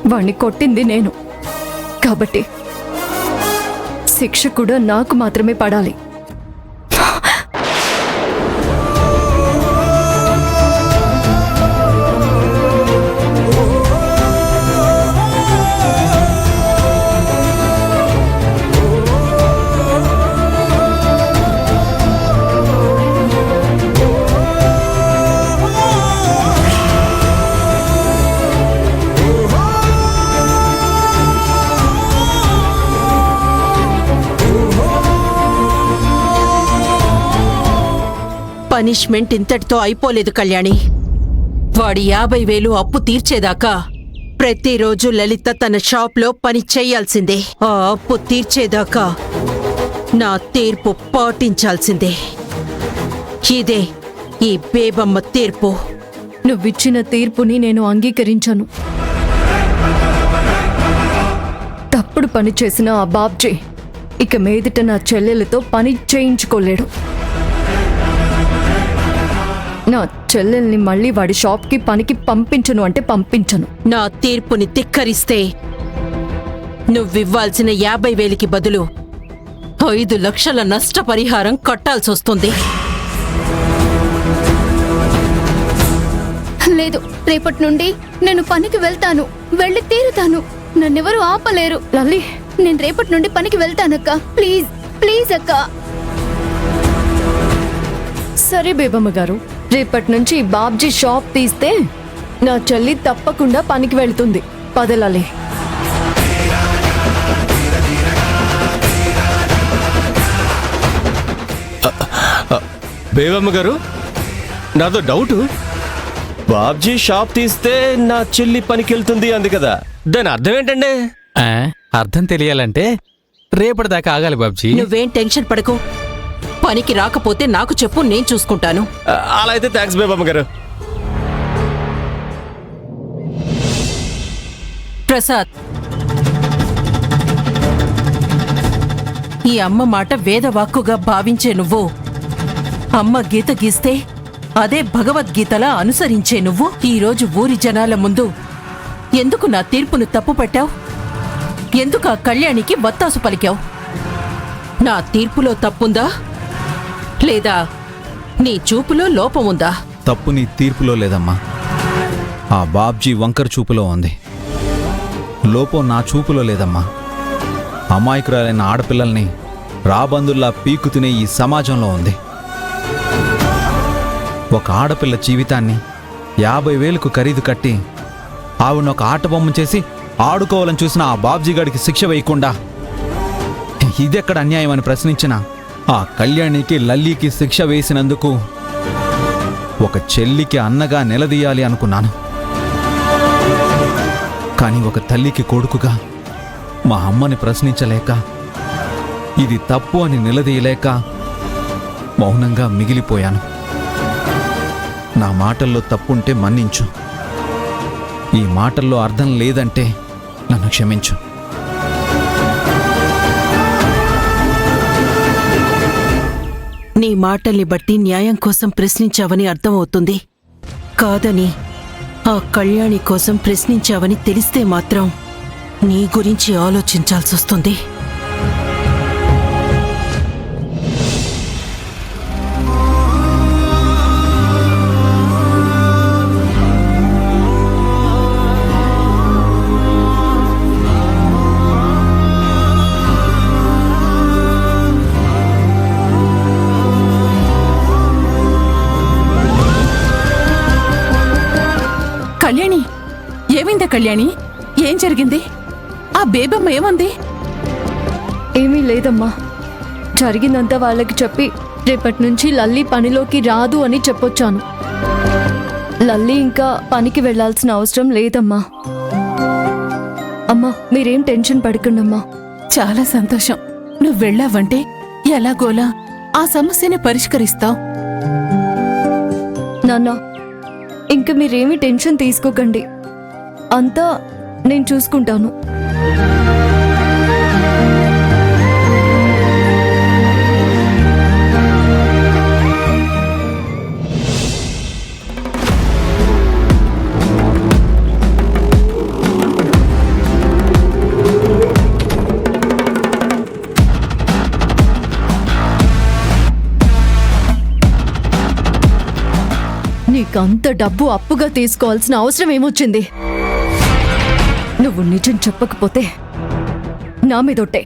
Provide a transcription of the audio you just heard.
వాణ్ణి కొట్టింది నేను, కాబట్టి శిక్ష కూడా నాకు మాత్రమే పడాలి. పనిష్మెంట్ ఇంతటితో అయిపోలేదు కళ్యాణి. వాడి 50,000 అప్పు తీర్చేదాకా ప్రతిరోజు లలిత తన షాప్లో పని చెయ్యాల్సిందే. ఆ అప్పు తీర్చేదాకా నా తీర్పు పాటించాల్సిందే. ఇదే ఈ బేబమ్మ తీర్పు. నువ్విచ్చిన తీర్పుని నేను అంగీకరించను. తప్పుడు పని చేసిన ఆ బాబ్జీ ఇక మీదట నా చెల్లెలతో పని చేయించుకోలేడు. నా చెల్లెల్ని మళ్ళీ వాడి షాప్కి పనికి పంపించను అంటే పంపించను. నా తీర్పుని ధిక్కరిస్తే నువ్వివ్వాల్సిన 50,000కి బదులు 5 లక్షల నష్టపరిహారం కట్టాల్సొస్తుంది. లేదు, రేపటి నుండి నేను పనికి వెళ్తాను, వెళ్ళి తీరుతాను. నన్నెవరూ ఆపలేరు. లల్లి, నేను రేపటి నుండి పనికి వెళ్తానక్క. ప్లీజ్ ప్లీజ్ అక్క. సరే బేబమ్మ గారు, రేపటి నుంచి బాబ్జీ షాప్ తీస్తే నా చెల్లి తప్పకుండా పనికి వెళ్తుంది. పదలాలి. బేబమ్మ గారు, నాదో డౌటు. బాబ్జీ షాప్ తీస్తే నా చెల్లి పనికి వెళ్తుంది అంది కదా, దాని అర్థం ఏంటండి? అర్థం తెలియాలంటే రేపటిదాకా ఆగాలి బాబ్జీ. నువ్వేం టెన్షన్ పడకు. పనికి రాకపోతే నాకు చెప్పు, నేను చూసుకుంటాను. అలా అయితే థ్యాంక్స్ బేబమ్మ గారు. ప్రసాద్, ఈ అమ్మ మాట వేదవాక్కుగా భావించే నువ్వు, అమ్మ గీత గీస్తే అదే భగవద్గీతలా అనుసరించే నువ్వు ఈరోజు ఊరి జనాల ముందు ఎందుకు నా తీర్పును తప్పు పట్టావు? ఎందుకు ఆ కళ్యాణికి వత్తాసు పలికావు? నా తీర్పులో తప్పుందా లేదా నీ చూపులో లోపముందా? తప్పు నీ తీర్పులో లేదమ్మా, ఆ బాబ్జీ వంకర చూపులో ఉంది. లోపం నా చూపులో లేదమ్మా. అమాయకురాలైన ఆడపిల్లల్ని రాబందుల్లా పీకు తినే ఈ సమాజంలో ఉంది. ఒక ఆడపిల్ల జీవితాన్ని 50,000కు ఖరీదు కట్టి ఆవిడనొక ఆటబొమ్మ చేసి ఆడుకోవాలని చూసిన ఆ బాబ్జీ గాడికి శిక్ష వేయకుండా ఇదెక్కడ అన్యాయం అని ప్రశ్నించిన ఆ కళ్యాణికి లల్లికి శిక్ష వేసినందుకు ఒక చెల్లికి అన్నగా నిలదీయాలి అనుకున్నాను. కానీ ఒక తల్లికి కొడుకుగా మా అమ్మని ప్రశ్నించలేక, ఇది తప్పు అని నిలదీయలేక మౌనంగా మిగిలిపోయాను. నా మాటల్లో తప్పుంటే మన్నించు. ఈ మాటల్లో అర్థం లేదంటే నన్ను క్షమించు. నీ మాటల్ని బట్టి న్యాయం కోసం ప్రశ్నించావని అర్థమవుతుంది. కాదని ఆ కళ్యాణి కోసం ప్రశ్నించావని తెలిస్తే మాత్రం నీ గురించి ఆలోచించాల్సొస్తుంది. కళ్యాణి, ఏమైందా కళ్యాణి? ఏం జరిగింది? ఆ బేబమ్మ ఏమంది? ఏమీ లేదమ్మా, జరిగిందంతా వాళ్ళకి చెప్పి రేపటి నుంచి లల్లి పనిలోకి రాదు అని చెప్పొచ్చాను. లల్లి ఇంకా పనికి వెళ్లాల్సిన అవసరం లేదమ్మా. అమ్మా, మీరేం టెన్షన్ పడకండమ్మా. చాలా సంతోషం. నువ్వు వెళ్ళావంటే ఎలాగోలా ఆ సమస్యని పరిష్కరిస్తావు. నాన్న, ఇంక మీరేమీ టెన్షన్ తీసుకోకండి, అంతా నేను చూసుకుంటాను. నీకంత డబ్బు అప్పుగా తీసుకోవాల్సిన అవసరం ఏమొచ్చింది? నువ్వు నిజం చెప్పకపోతే నా మీదొట్టే.